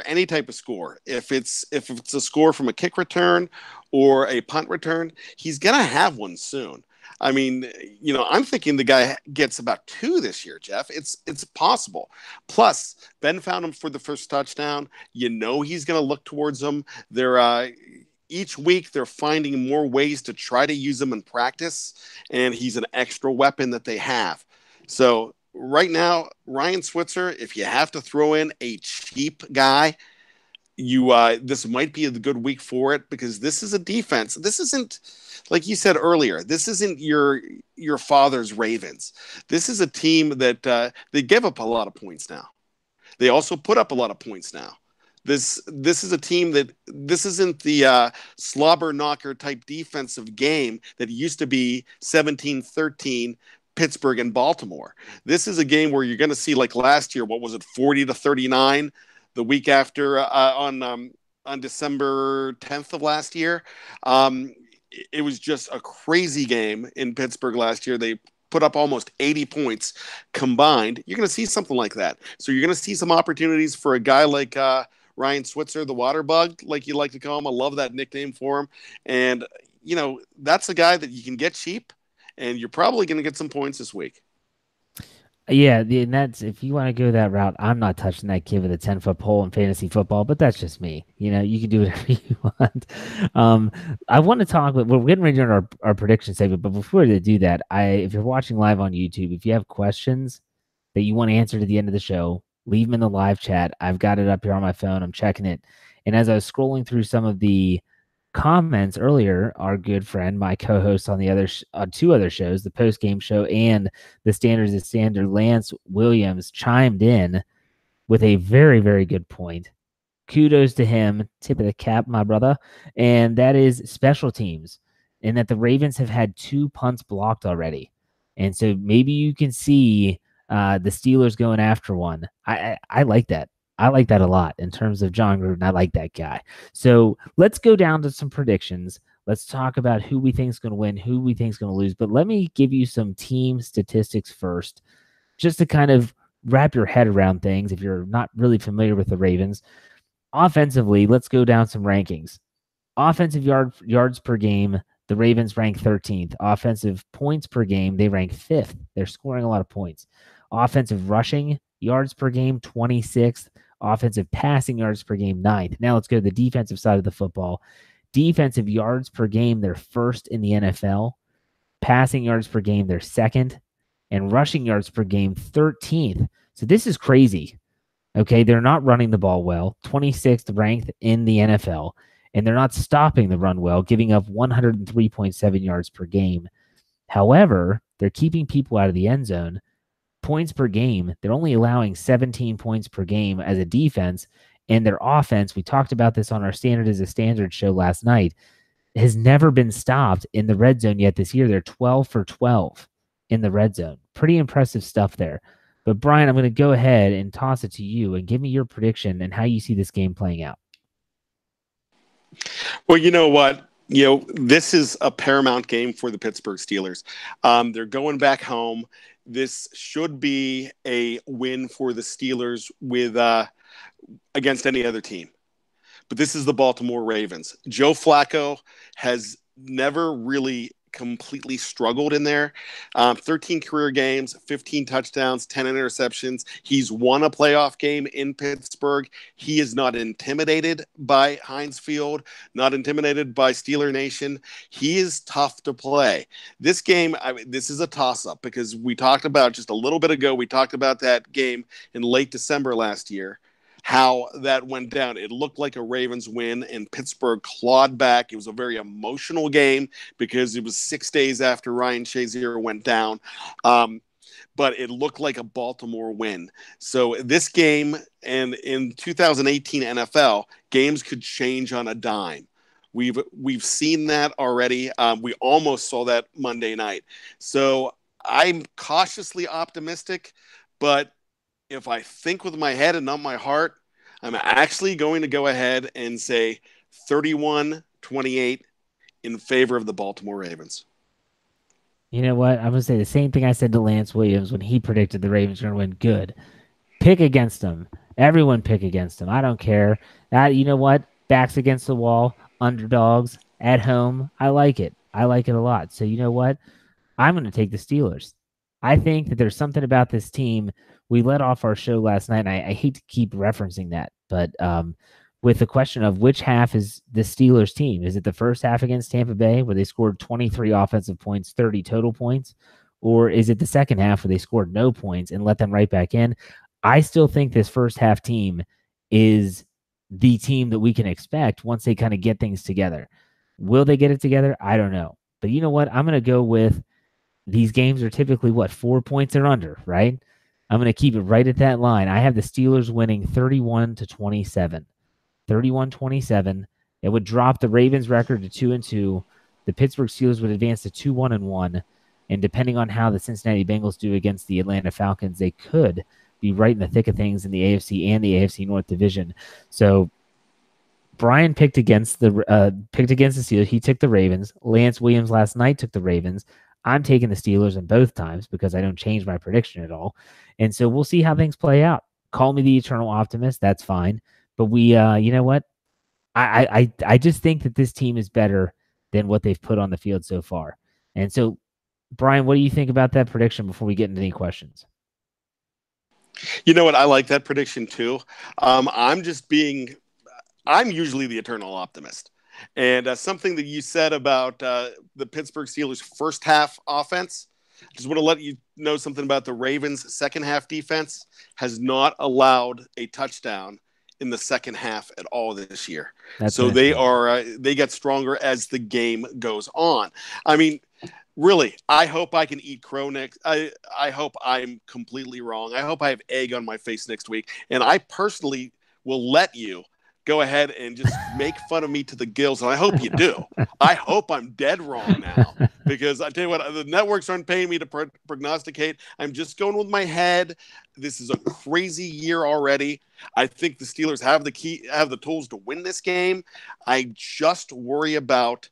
any type of score. If it's a score from a kick return or a punt return, he's going to have one soon. I mean, I'm thinking the guy gets about 2 this year, Jeff. It's possible. Plus, Ben found him for the first touchdown. He's going to look towards him. Each week they're finding more ways to try to use him in practice, and he's an extra weapon that they have. So right now, Ryan Switzer, if you have to throw in a cheap guy, this might be a good week for it because this is a defense. This isn't, like you said earlier, this isn't your father's Ravens. This is a team that they give up a lot of points now. They also put up a lot of points now. This is a team this isn't the slobber knocker type defensive game that used to be 17-13 Pittsburgh and Baltimore. This is a game where you're going to see, like last year, what was it, 40-39? The week after on December 10th of last year. It was just a crazy game in Pittsburgh last year. They put up almost 80 points combined. You're going to see something like that. So you're going to see some opportunities for a guy like Ryan Switzer, the water bug, like you like to call him. I love that nickname for him. And, that's a guy that you can get cheap, and you're probably going to get some points this week. Yeah, and that's, if you want to go that route, I'm not touching that kid with a 10-foot pole in fantasy football, but that's just me. You can do whatever you want. I want to talk, we're getting ready to do our prediction segment, but before we do that, if you're watching live on YouTube, if you have questions that you want answered at the end of the show, leave them in the live chat. I've got it up here on my phone. I'm checking it. And as I was scrolling through some of the comments earlier, our good friend, my co-host on the on 2 other shows, the post-game show and the Standards of Standard, Lance Williams, chimed in with a very, very good point. Kudos to him. Tip of the cap, my brother. And that is special teams, and that the Ravens have had 2 punts blocked already. And so maybe you can see the Steelers going after one. I like that. I like that a lot in terms of John Gruden. I like that guy. So let's go down to some predictions. Let's talk about who we think is going to win, who we think is going to lose. But let me give you some team statistics first, just to kind of wrap your head around things if you're not really familiar with the Ravens. Offensively, let's go down some rankings. Offensive yards per game, the Ravens rank 13th. Offensive points per game, they rank 5th. They're scoring a lot of points. Offensive rushing, yards per game, 26th. Offensive passing yards per game, 9th. Now let's go to the defensive side of the football. Defensive yards per game, they're first in the NFL. Passing yards per game, they're second. And rushing yards per game, 13th. So this is crazy. Okay, they're not running the ball well, 26th ranked in the NFL, and they're not stopping the run well, giving up 103.7 yards per game. However, they're keeping people out of the end zone. Points per game, they're only allowing 17 points per game as a defense, and their offense, we talked about this on our Standard as a Standard show last night, has never been stopped in the red zone yet this year. They're 12 for 12 in the red zone. Pretty impressive stuff there. But Bryan, I'm going to go ahead and toss it to you and give me your prediction and how you see this game playing out. Well, you know what? This is a paramount game for the Pittsburgh Steelers. They're going back home. This should be a win for the Steelers against any other team. But this is the Baltimore Ravens. Joe Flacco has never really completely struggled in there. 13 career games, 15 touchdowns, 10 interceptions. He's won a playoff game in Pittsburgh. He is not intimidated by Heinz Field, not intimidated by Steeler Nation. He is tough to play. This game, this is a toss-up because we talked about just a little bit ago, we talked about that game in late December last year, how that went down. It looked like a Ravens win, and Pittsburgh clawed back. It was a very emotional game because it was 6 days after Ryan Shazier went down. But it looked like a Baltimore win. So this game, and in 2018 NFL, games could change on a dime. We've seen that already. We almost saw that Monday night. So I'm cautiously optimistic, but if I think with my head and not my heart, I'm actually going to go ahead and say 31-28 in favor of the Baltimore Ravens. You know what? I'm going to say the same thing I said to Lance Williams when he predicted the Ravens were going to win. Good. Pick against them. Everyone pick against them. I don't care. You know what? Backs against the wall, underdogs, at home. I like it. I like it a lot. So you know what? I'm going to take the Steelers. I think that there's something about this team. We let off our show last night, and I hate to keep referencing that, but with the question of which half is the Steelers team. Is it the first half against Tampa Bay where they scored 23 offensive points, 30 total points? Or is it the second half where they scored no points and let them right back in? I still think this first half team is the team that we can expect once they kind of get things together. Will they get it together? I don't know. But you know what? I'm going to go with these games are typically, 4 points or under, right? I'm going to keep it right at that line. I have the Steelers winning 31-27. 31-27. It would drop the Ravens record to 2-2. The Pittsburgh Steelers would advance to 2-1-1. And depending on how the Cincinnati Bengals do against the Atlanta Falcons, they could be right in the thick of things in the AFC and the AFC North division. So Bryan picked against the Steelers. He took the Ravens. Lance Williams last night took the Ravens. I'm taking the Steelers in both times because I don't change my prediction at all. And so we'll see how things play out. Call me the eternal optimist. That's fine. But you know what? I just think that this team is better than what they've put on the field so far. And so, Bryan, what do you think about that prediction before we get into any questions? You know what? I like that prediction too. I'm usually the eternal optimist. And something that you said about the Pittsburgh Steelers' first half offense, I just want to let you know something about the Ravens' second half defense has not allowed a touchdown in the second half at all this year. So they get stronger as the game goes on. I mean, really, I hope I can eat crow next. I hope I'm completely wrong. I hope I have egg on my face next week. And I personally will let you go ahead and just make fun of me to the gills. And I hope you do. I hope I'm dead wrong now, because I tell you what, the networks aren't paying me to prognosticate. I'm just going with my head. This is a crazy year already. I think the Steelers have the tools to win this game. I just worry about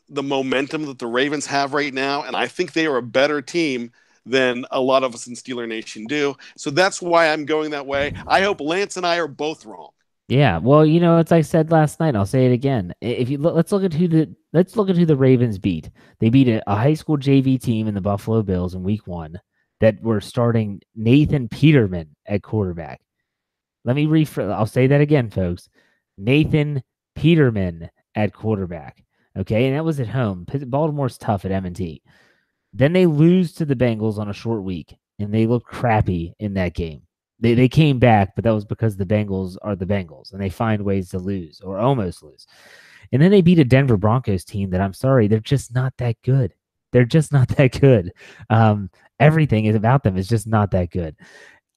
the momentum that the Ravens have right now. And I think they are a better team than a lot of us in Steeler Nation do. So that's why I'm going that way. I hope Lance and I are both wrong. Yeah, well, you know, as I said last night, I'll say it again. Let's look at who the Ravens beat. They beat a high school JV team in the Buffalo Bills in Week 1. that were starting Nathan Peterman at quarterback. Let me rephrase. I'll say that again, folks. Nathan Peterman at quarterback. Okay, and that was at home. Baltimore's tough at M&T. Then they lose to the Bengals on a short week, and they look crappy in that game. They came back, but that was because the Bengals are the Bengals, and they find ways to lose or almost lose. And then they beat a Denver Broncos team that, I'm sorry, they're just not that good. They're just not that good. Everything is about them is just not that good.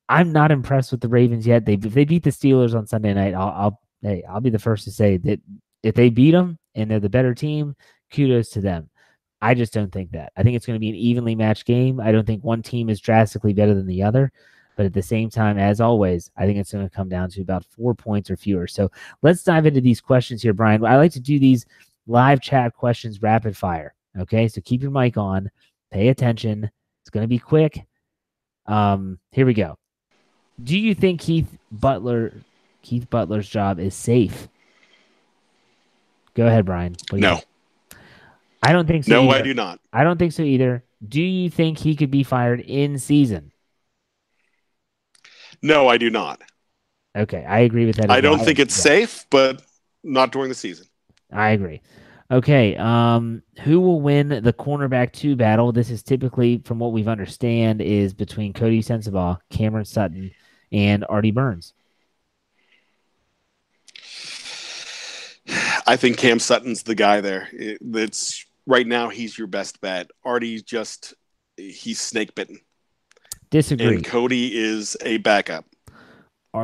I'm not impressed with the Ravens yet. If they beat the Steelers on Sunday night, I'll be the first to say that if they beat them and they're the better team, kudos to them. I just don't think that. I think it's going to be an evenly matched game. I don't think one team is drastically better than the other. But at the same time, as always, I think it's going to come down to about 4 points or fewer. So let's dive into these questions here, Brian. I like to do these live chat questions rapid fire. Okay, so keep your mic on. Pay attention. It's going to be quick. Here we go. Do you think Keith Butler's job is safe? Go ahead, Brian. No. I don't think so. No, either. I do not. I don't think so either. Do you think he could be fired in season? No, I do not. Okay, I agree with that. I don't think it's safe, but not during the season. I agree. Okay, who will win the cornerback 2 battle? This is typically, from what we've understand, is between Cody Sensabaugh, Cameron Sutton, and Artie Burns. I think Cam Sutton's the guy there. That's right now. He's your best bet. Artie's he's snake bitten. Disagree. And Cody is a backup.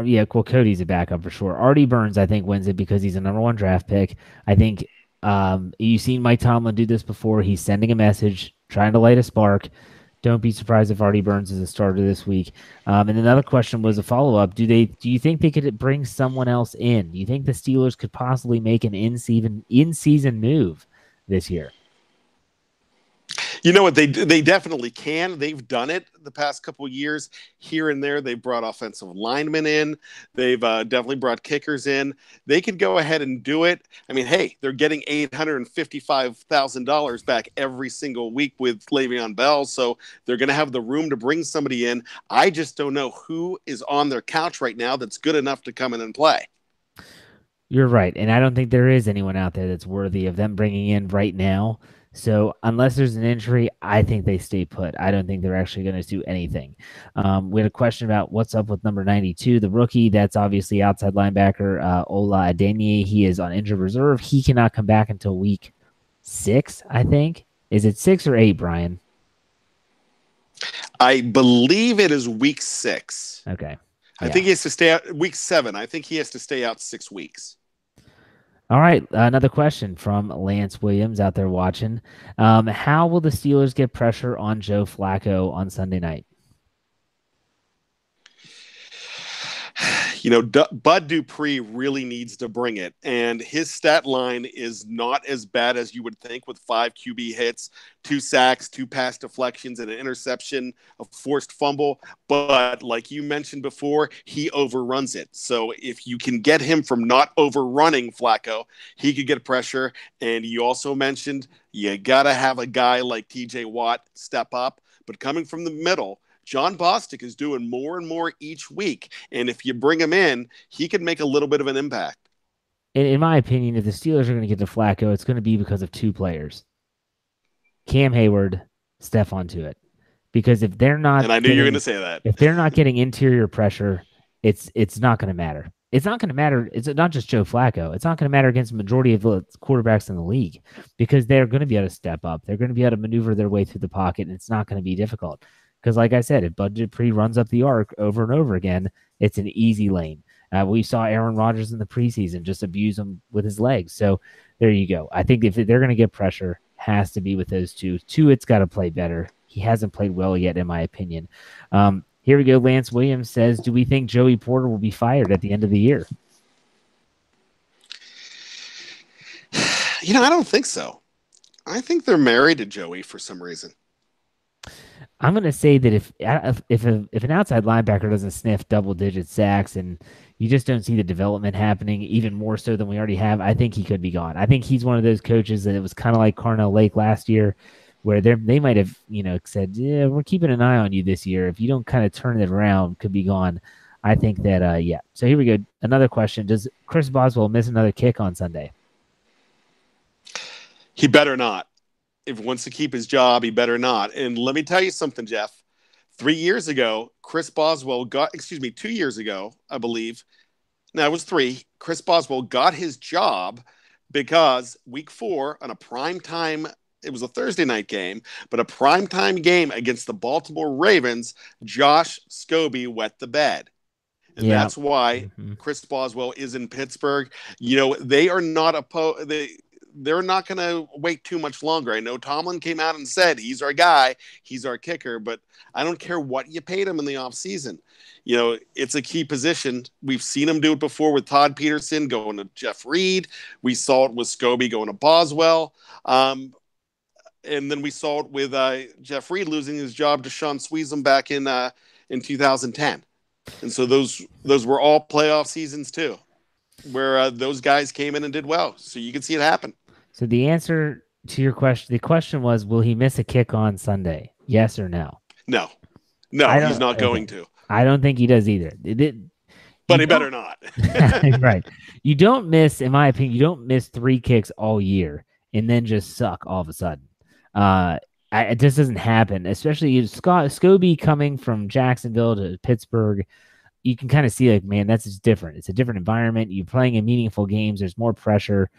Yeah, well, Cody's a backup for sure. Artie Burns, I think, wins it because he's a number 1 draft pick. I think you've seen Mike Tomlin do this before. He's sending a message, trying to light a spark. Don't be surprised if Artie Burns is a starter this week. And another question was a follow-up. Do you think they could bring someone else in? Do you think the Steelers could possibly make an in-season move this year? You know what? They definitely can. They've done it the past couple of years. Here and there, they've brought offensive linemen in. They've definitely brought kickers in. They could go ahead and do it. I mean, hey, they're getting $855,000 back every single week with Le'Veon Bell, so they're going to have the room to bring somebody in. I just don't know who is on their couch right now that's good enough to come in and play. You're right, and I don't think there is anyone out there that's worthy of them bringing in right now. So unless there's an injury, I think they stay put. I don't think they're actually going to do anything. We had a question about what's up with number 92, the rookie. That's obviously outside linebacker Ola Adeniyi. He is on injured reserve. He cannot come back until week 6, I think. Is it 6 or 8, Brian? I believe it is week 6. Okay. I think he has to stay out week 7. I think he has to stay out 6 weeks. All right, another question from Lance Williams out there watching. How will the Steelers get pressure on Joe Flacco on Sunday night? You know, Bud Dupree really needs to bring it, and his stat line is not as bad as you would think with 5 QB hits, 2 sacks, 2 pass deflections, and an interception, a forced fumble. But like you mentioned before, he overruns it. So if you can get him from not overrunning Flacco, he could get pressure. And you also mentioned you got to have a guy like TJ Watt step up, but coming from the middle, John Bostic is doing more and more each week. And if you bring him in, he could make a little bit of an impact. In my opinion, if the Steelers are going to get to Flacco, it's going to be because of 2 players. Cam Hayward, Stephon Tuitt. Because if they're not... And I knew you were going to say that. If they're not getting interior pressure, it's not going to matter. It's not going to matter. It's not just Joe Flacco. It's not going to matter against the majority of the quarterbacks in the league because they're going to be able to step up. They're going to be able to maneuver their way through the pocket, and it's not going to be difficult. Because, like I said, if Bud Dupree runs up the arc over and over again, it's an easy lane. We saw Aaron Rodgers in the preseason just abuse him with his legs. So there you go. I think if they're going to get pressure, has to be with those 2. Tuitt's got to play better. He hasn't played well yet, in my opinion. Here we go. Lance Williams says, do we think Joey Porter will be fired at the end of the year? You know, I don't think so. I think they're married to Joey for some reason. I'm going to say that if an outside linebacker doesn't sniff double-digit sacks and you just don't see the development happening even more so than we already have, I think he could be gone. I think he's one of those coaches that it was kind of like Carnell Lake last year where they might have, said, yeah, we're keeping an eye on you this year. If you don't kind of turn it around, could be gone. I think that, yeah. So here we go. Another question. Does Chris Boswell miss another kick on Sunday? He better not. If he wants to keep his job, he better not. And let me tell you something, Jeff. 3 years ago, Chris Boswell got, 2 years ago, I believe. No, it was 3. Chris Boswell got his job because week 4 on a prime time, it was a Thursday night game, but a primetime game against the Baltimore Ravens, Josh Scobie wet the bed. And Yeah. that's why Chris Boswell is in Pittsburgh. They are not they're not going to wait too much longer. I know Tomlin came out and said he's our guy, he's our kicker, but I don't care what you paid him in the offseason. It's a key position. We've seen him do it before with Todd Peterson going to Jeff Reed. We saw it with Scobie going to Boswell. And then we saw it with Jeff Reed losing his job to Sean Sweezum back in 2010. And so those were all playoff seasons too, where those guys came in and did well. So you can see it happen. So the answer to your question, the question was, will he miss a kick on Sunday? Yes or no? No, he's not going to. I don't think he does either. But he better not. Right. You don't miss, in my opinion, you don't miss 3 kicks all year and then just suck all of a sudden. It just doesn't happen, especially Scobie coming from Jacksonville to Pittsburgh. You can kind of see, like, man, that's just different. It's a different environment. You're playing in meaningful games. There's more pressure.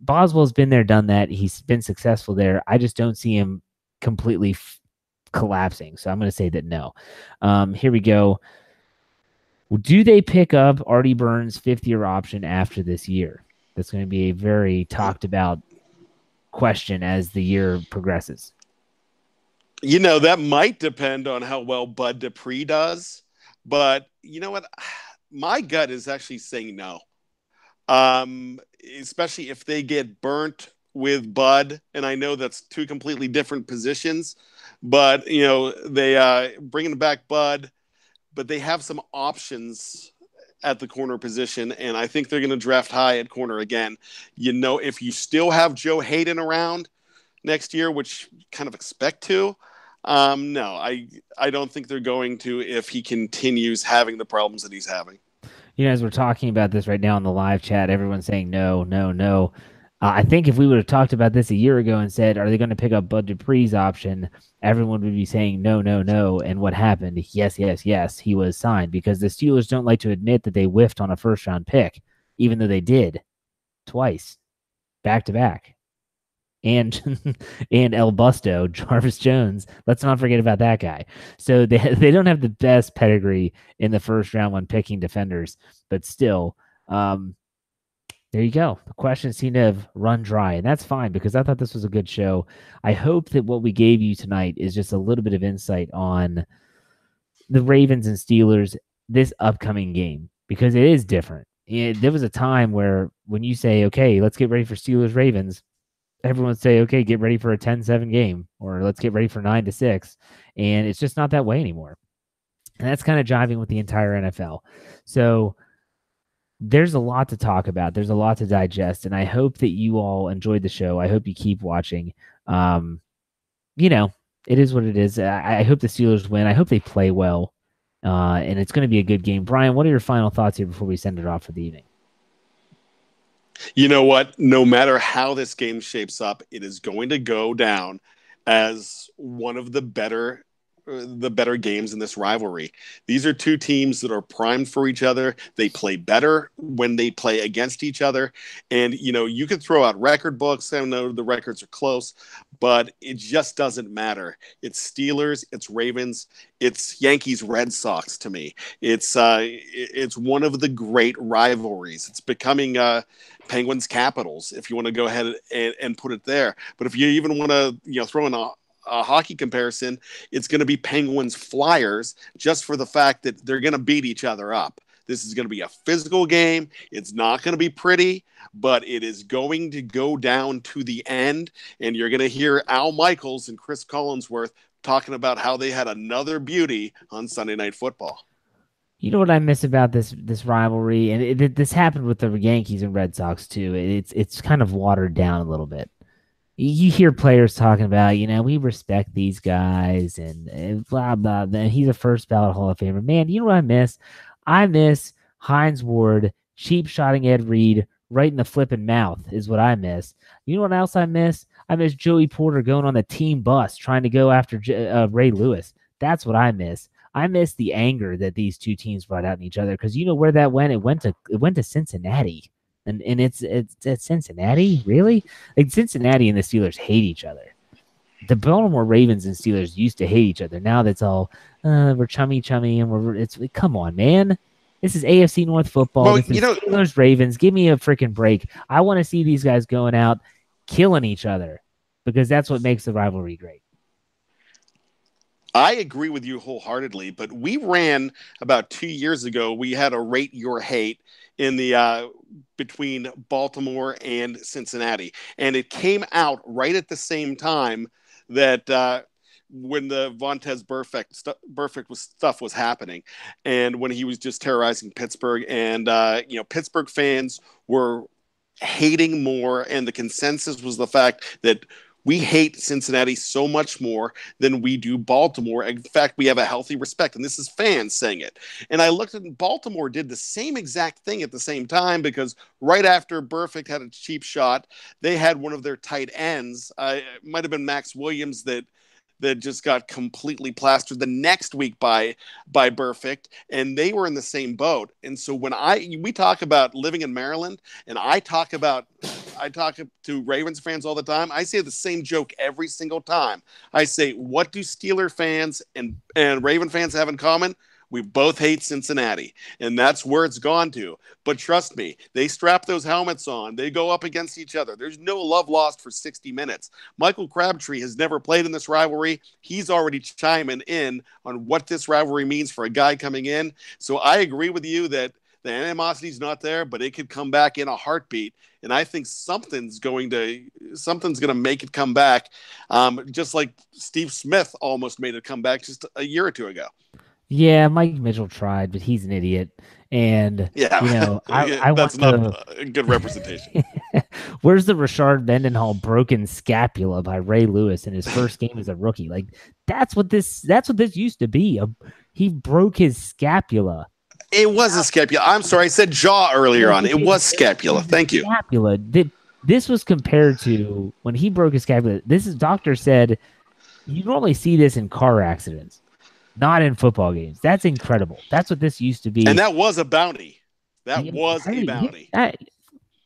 Boswell's been there, done that. He's been successful there. I just don't see him completely collapsing. So I'm going to say that no. Here we go. Do they pick up Artie Burns' 5th-year option after this year? That's going to be a very talked about question as the year progresses. That might depend on how well Bud Dupree does. But you know what? My gut is actually saying no. Especially if they get burnt with Bud. And I know that's 2 completely different positions. But, they bringing back Bud. But they have some options at the corner position. And I think they're going to draft high at corner again. If you still have Joe Hayden around next year, which kind of expect to, no, I don't think they're going to if he continues having the problems that he's having. As we're talking about this right now in the live chat, everyone's saying no, no, no. I think if we would have talked about this a year ago and said, are they going to pick up Bud Dupree's option? Everyone would be saying no, no, no. And what happened? Yes, yes, yes. He was signed because the Steelers don't like to admit that they whiffed on a first-round pick, even though they did twice, back to back. And El Busto, Jarvis Jones. Let's not forget about that guy. So they don't have the best pedigree in the first round when picking defenders, but still, there you go. The questions seem to have run dry, and that's fine because I thought this was a good show. I hope that what we gave you tonight is just a little bit of insight on the Ravens and Steelers this upcoming game because it is different. There was a time where when you say, okay, let's get ready for Steelers-Ravens, everyone would say, okay, get ready for a 10-7 game, or let's get ready for 9-6. And it's just not that way anymore. And that's kind of jiving with the entire NFL. So there's a lot to talk about. There's a lot to digest. And I hope that you all enjoyed the show. I hope you keep watching. It is what it is. I hope the Steelers win. I hope they play well. And it's going to be a good game. Bryan, what are your final thoughts here before we send it off for the evening? You know what? No matter how this game shapes up, it is going to go down as one of the better games in this rivalry. These are 2 teams that are primed for each other. They play better when they play against each other. And, you could throw out record books. I know the records are close, but it just doesn't matter. It's Steelers, it's Ravens, it's Yankees, Red Sox to me. It's one of the great rivalries. It's becoming Penguins, Capitals, if you want to go ahead and put it there. But if you even want to, throw in a hockey comparison, it's going to be Penguins Flyers just for the fact that they're going to beat each other up. This is going to be a physical game. It's not going to be pretty, but it is going to go down to the end. And you're going to hear Al Michaels and Chris Collinsworth talking about how they had another beauty on Sunday Night Football. You know what I miss about this rivalry, and this happened with the Yankees and Red Sox too. It's kind of watered down a little bit. you hear players talking about, we respect these guys and blah, blah, blah. He's a first ballot Hall of Famer. Man, you know what I miss? I miss Heinz Ward, cheap shotting Ed Reed right in the flipping mouth is what I miss. You know what else I miss? I miss Joey Porter going on the team bus trying to go after Ray Lewis. That's what I miss. I miss the anger that these two teams brought out in each other because you know where that went? It went to Cincinnati. And it's at Cincinnati, really? Like Cincinnati and the Steelers hate each other. The Baltimore Ravens and Steelers used to hate each other. Now that's all we're chummy, and it's come on, man. This is AFC North football. Well, this is Steelers Ravens. Give me a freaking break. I want to see these guys going out killing each other because that's what makes the rivalry great. I agree with you wholeheartedly, but we ran about 2 years ago. We had a rate your hate in the between Baltimore and Cincinnati, and it came out right at the same time that when the Vontaze Burfict stuff was happening, and when he was just terrorizing Pittsburgh, and Pittsburgh fans were hating more, and the consensus was the fact that we hate Cincinnati so much more than we do Baltimore. In fact, we have a healthy respect, and this is fans saying it. And I looked at Baltimore did the same exact thing at the same time because right after Burfict had a cheap shot, they had one of their tight ends. It might have been Max Williams that just got completely plastered the next week by Burfict, and they were in the same boat. And so when we talk about living in Maryland, and I talk to Ravens fans all the time, I say the same joke every single time. I say, what do Steeler fans and Raven fans have in common? We both hate Cincinnati, and that's where it's gone to. But trust me, they strap those helmets on. They go up against each other. There's no love lost for 60 minutes. Michael Crabtree has never played in this rivalry. He's already chiming in on what this rivalry means for a guy coming in. So I agree with you that the animosity is not there, but it could come back in a heartbeat. And I think something's going to make it come back, just like Steve Smith almost made it come back just a year or two ago. Yeah, Mike Mitchell tried, but he's an idiot. And yeah, I that's not a good representation. Where's the Rashard Mendenhall broken scapula by Ray Lewis in his first game as a rookie? Like that's what this used to be. He broke his scapula. It was a scapula. I'm sorry, I said jaw earlier on. It was scapula. Thank you. Scapula. This was compared to when he broke his scapula. Doctor said you normally see this in car accidents. Not in football games. That's incredible. That's what this used to be. And that was a bounty. That was a bounty.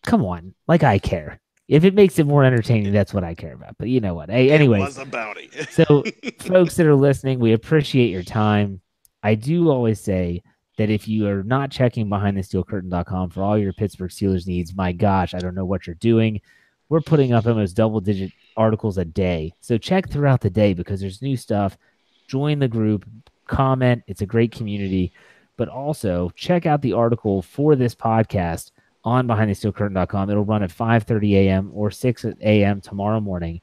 Come on. Like I care. If it makes it more entertaining, that's what I care about. But you know what? Hey, anyway. It was a bounty. So, folks that are listening, we appreciate your time. I do always say that if you are not checking BehindTheSteelCurtain.com for all your Pittsburgh Steelers needs, my gosh, I don't know what you're doing. We're putting up almost double-digit articles a day. So check throughout the day because there's new stuff. Join the group, comment. It's a great community. But also check out the article for this podcast on BehindTheSteelCurtain.com. It'll run at 5:30 a.m. or 6 a.m. tomorrow morning.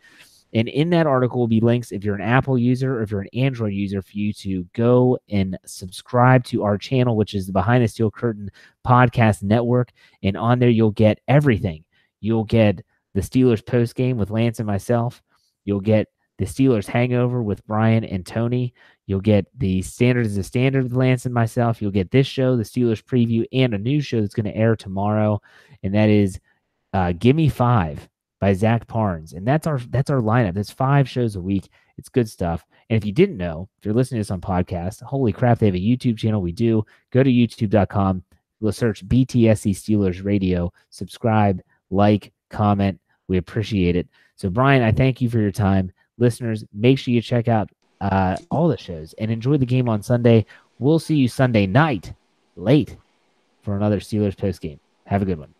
And in that article will be links if you're an Apple user or if you're an Android user for you to go and subscribe to our channel, which is the Behind the Steel Curtain Podcast Network. And on there, you'll get everything. You'll get the Steelers post game with Lance and myself. You'll get the Steelers Hangover with Brian and Tony. You'll get the Standard is a Standard with Lance and myself. You'll get this show, the Steelers Preview, and a new show that's going to air tomorrow, and that is Gimme 5 by Zach Parnes. And that's our lineup. That's 5 shows a week. It's good stuff. And if you didn't know, if you're listening to this on podcast, holy crap, they have a YouTube channel. We do. Go to youtube.com. We'll search BTSC Steelers Radio. Subscribe, like, comment. We appreciate it. So, Brian, I thank you for your time. Listeners, make sure you check out all the shows and enjoy the game on Sunday. We'll see you Sunday night late for another Steelers post game. Have a good one.